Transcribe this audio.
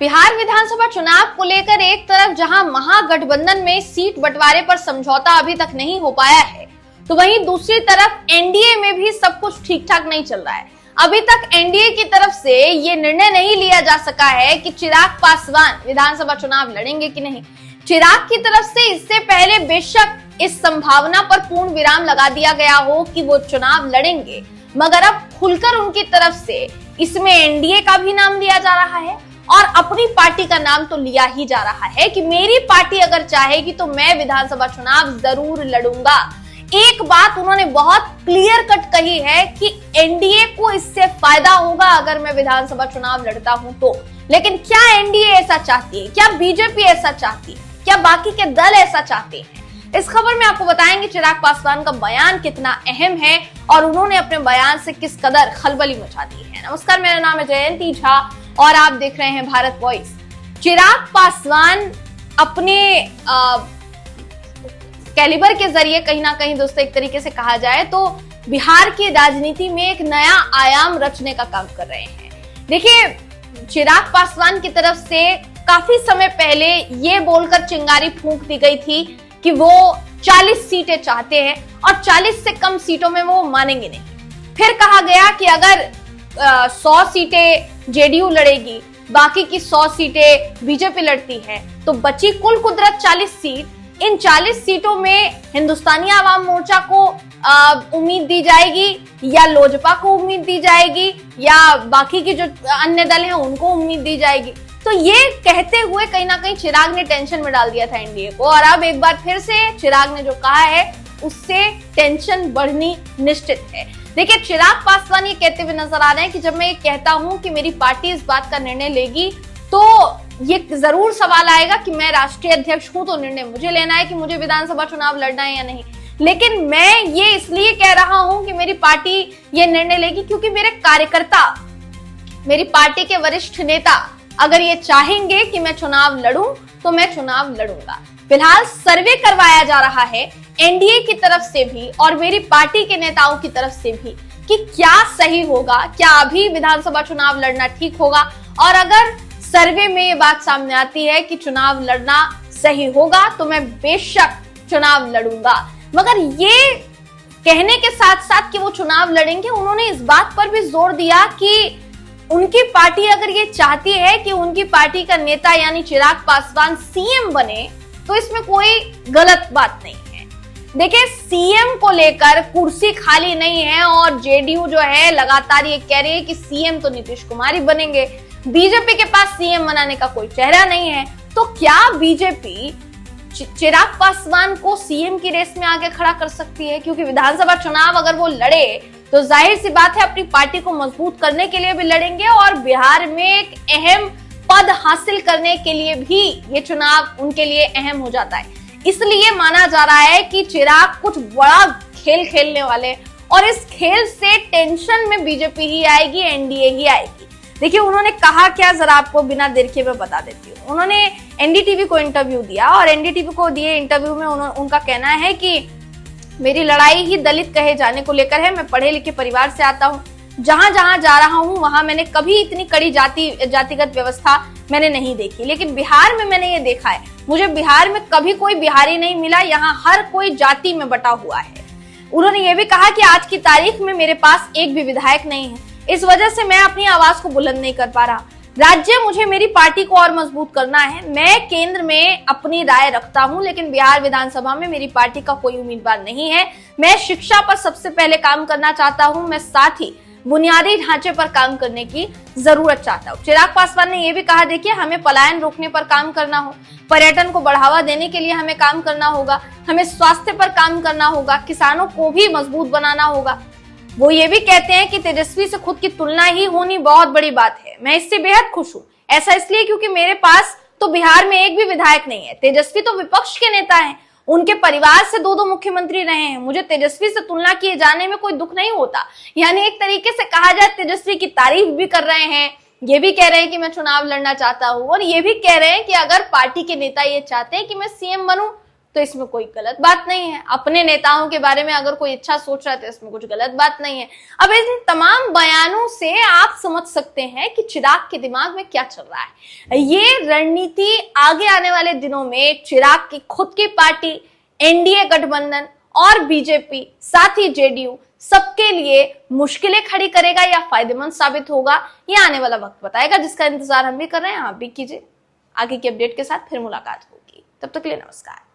बिहार विधानसभा चुनाव को लेकर एक तरफ जहां महागठबंधन में सीट बंटवारे पर समझौता अभी तक नहीं हो पाया है, तो वहीं दूसरी तरफ एनडीए में भी सब कुछ ठीक ठाक नहीं चल रहा है। अभी तक एनडीए की तरफ से ये निर्णय नहीं लिया जा सका है कि चिराग पासवान विधानसभा चुनाव लड़ेंगे कि नहीं। चिराग की तरफ से इससे पहले बेशक इस संभावना पर पूर्ण विराम लगा दिया गया हो कि वो चुनाव लड़ेंगे, मगर अब खुलकर उनकी तरफ से इसमें एनडीए का भी नाम लिया जा रहा है और अपनी पार्टी का नाम तो लिया ही जा रहा है कि मेरी पार्टी अगर चाहेगी तो मैं विधानसभा चुनाव जरूर लड़ूंगा। एक बात उन्होंने बहुत क्लियर कट कही है कि एनडीए को इससे फायदा होगा अगर मैं विधानसभा चुनाव लड़ता हूं तो। लेकिन क्या एनडीए ऐसा चाहती है? क्या बीजेपी ऐसा चाहती है? क्या बाकी के दल ऐसा चाहते हैं? इस खबर में आपको बताएंगे चिराग पासवान का बयान कितना अहम है और उन्होंने अपने बयान से किस कदर खलबली मचा दी है। नमस्कार, मेरा नाम है जयंती झा और आप देख रहे हैं भारत वॉइस। चिराग पासवान अपने कैलिबर के जरिए कहीं ना कहीं दोस्तों एक तरीके से कहा जाए तो बिहार की राजनीति में एक नया आयाम रचने का काम कर रहे हैं। देखिए, चिराग पासवान की तरफ से काफी समय पहले ये बोलकर चिंगारी फूंक दी गई थी कि वो 40 सीटें चाहते हैं और 40 से कम सीटों में वो मानेंगे नहीं। फिर कहा गया कि अगर 100 सीटें जेडीयू लड़ेगी, बाकी की 100 सीटें बीजेपी लड़ती है, तो बची कुल कुदरत 40 सीट। इन 40 सीटों में हिंदुस्तानी आवाम मोर्चा को उम्मीद दी जाएगी या लोजपा को उम्मीद दी जाएगी या बाकी के जो अन्य दल हैं उनको उम्मीद दी जाएगी। तो ये कहते हुए कहीं ना कहीं चिराग ने टेंशन में डाल दिया था एनडीए को और अब एक बार फिर से चिराग ने जो कहा है उससे टेंशन बढ़नी निश्चित है। देखिए, चिराग पासवान ये कहते हुए नजर आ रहे हैं कि जब मैं ये कहता हूं कि मेरी पार्टी इस बात का निर्णय लेगी तो ये जरूर सवाल आएगा कि मैं राष्ट्रीय अध्यक्ष हूं तो निर्णय मुझे लेना है कि मुझे विधानसभा चुनाव लड़ना है या नहीं। लेकिन मैं ये इसलिए कह रहा हूं कि मेरी पार्टी ये निर्णय लेगी क्योंकि मेरे कार्यकर्ता, मेरी पार्टी के वरिष्ठ नेता अगर ये चाहेंगे कि मैं चुनाव लड़ूं तो मैं चुनाव लड़ूंगा। फिलहाल सर्वे करवाया जा रहा है एनडीए की तरफ से भी और मेरी पार्टी के नेताओं की तरफ से भी कि क्या सही होगा, क्या अभी विधानसभा चुनाव लड़ना ठीक होगा। और अगर सर्वे में ये बात सामने आती है कि चुनाव लड़ना सही होगा तो मैं बेशक चुनाव लड़ूंगा। मगर ये कहने के साथ साथ कि वो चुनाव लड़ेंगे, उन्होंने इस बात पर भी जोर दिया कि उनकी पार्टी अगर ये चाहती है कि उनकी पार्टी का नेता यानी चिराग पासवान सीएम बने तो इसमें कोई गलत बात नहीं है। देखिए, सीएम को लेकर कुर्सी खाली नहीं है और जेडीयू जो है लगातार ये कह रही है कि सीएम तो नीतीश कुमार ही बनेंगे। बीजेपी के पास सीएम बनाने का कोई चेहरा नहीं है, तो क्या बीजेपी चिराग पासवान को सीएम की रेस में आगे खड़ा कर सकती है? क्योंकि विधानसभा चुनाव अगर वो लड़े तो जाहिर सी बात है अपनी पार्टी को मजबूत करने के लिए भी लड़ेंगे और बिहार में एक अहम पद हासिल करने के लिए भी ये चुनाव उनके लिए अहम हो जाता है। इसलिए माना जा रहा है कि चिराग कुछ बड़ा खेल खेलने वाले और इस खेल से टेंशन में बीजेपी ही आएगी, एनडीए ही आएगी। देखिए, उन्होंने कहा क्या, जरा आपको बिना देर के मैं बता देती हूँ। उन्होंने एनडीटीवी को इंटरव्यू दिया और एनडीटीवी को दिए इंटरव्यू में उनका कहना है कि मेरी लड़ाई ही दलित कहे जाने को लेकर है। मैं पढ़े लिखे परिवार से आता हूँ, जहां जहां जा रहा हूं वहां मैंने कभी इतनी कड़ी जातिगत व्यवस्था मैंने नहीं देखी, लेकिन बिहार में मैंने ये देखा है। मुझे बिहार में कभी कोई बिहारी नहीं मिला, यहाँ हर कोई जाति में बटा हुआ है। उन्होंने ये भी कहा कि आज की तारीख में मेरे पास एक भी विधायक नहीं है, इस वजह से मैं अपनी आवाज को बुलंद नहीं कर पा रहा। राज्य मुझे मेरी पार्टी को और मजबूत करना है। मैं केंद्र में अपनी राय रखता हूं, लेकिन बिहार विधानसभा में मेरी पार्टी का कोई उम्मीदवार नहीं है। मैं शिक्षा पर सबसे पहले काम करना चाहता हूं, मैं साथ ही बुनियादी ढांचे पर काम करने की जरूरत चाहता हूं। चिराग पासवान ने यह भी कहा, देखिए, हमें पलायन रोकने पर काम करना हो, पर्यटन को बढ़ावा देने के लिए हमें काम करना होगा, हमें स्वास्थ्य पर काम करना होगा, किसानों को भी मजबूत बनाना होगा। वो ये भी कहते हैं कि तेजस्वी से खुद की तुलना ही होनी बहुत बड़ी बात है। मैं इससे बेहद खुश हूँ, ऐसा इसलिए क्योंकि मेरे पास तो बिहार में एक भी विधायक नहीं है। तेजस्वी तो विपक्ष के नेता हैं, उनके परिवार से 2 मुख्यमंत्री रहे हैं। मुझे तेजस्वी से तुलना किए जाने में कोई दुख नहीं होता। यानी एक तरीके से कहा जाए तेजस्वी की तारीफ भी कर रहे हैं, ये भी कह रहे हैं कि मैं चुनाव लड़ना चाहता हूँ और ये भी कह रहे हैं कि अगर पार्टी के नेता ये चाहते हैं कि मैं सीएम बनूं तो इसमें कोई गलत बात नहीं है। अपने नेताओं के बारे में अगर कोई अच्छा सोच रहा है तो इसमें कुछ गलत बात नहीं है। अब इन तमाम बयानों से आप समझ सकते हैं कि चिराग के दिमाग में क्या चल रहा है। ये रणनीति आगे आने वाले दिनों में चिराग की खुद की पार्टी, एनडीए गठबंधन और बीजेपी, साथ ही जेडीयू, सबके लिए मुश्किलें खड़ी करेगा या फायदेमंद साबित होगा, ये आने वाला वक्त बताएगा, जिसका इंतजार हम भी कर रहे हैं, आप भी कीजिए। आगे की अपडेट के साथ फिर मुलाकात होगी, तब तक के लिए नमस्कार।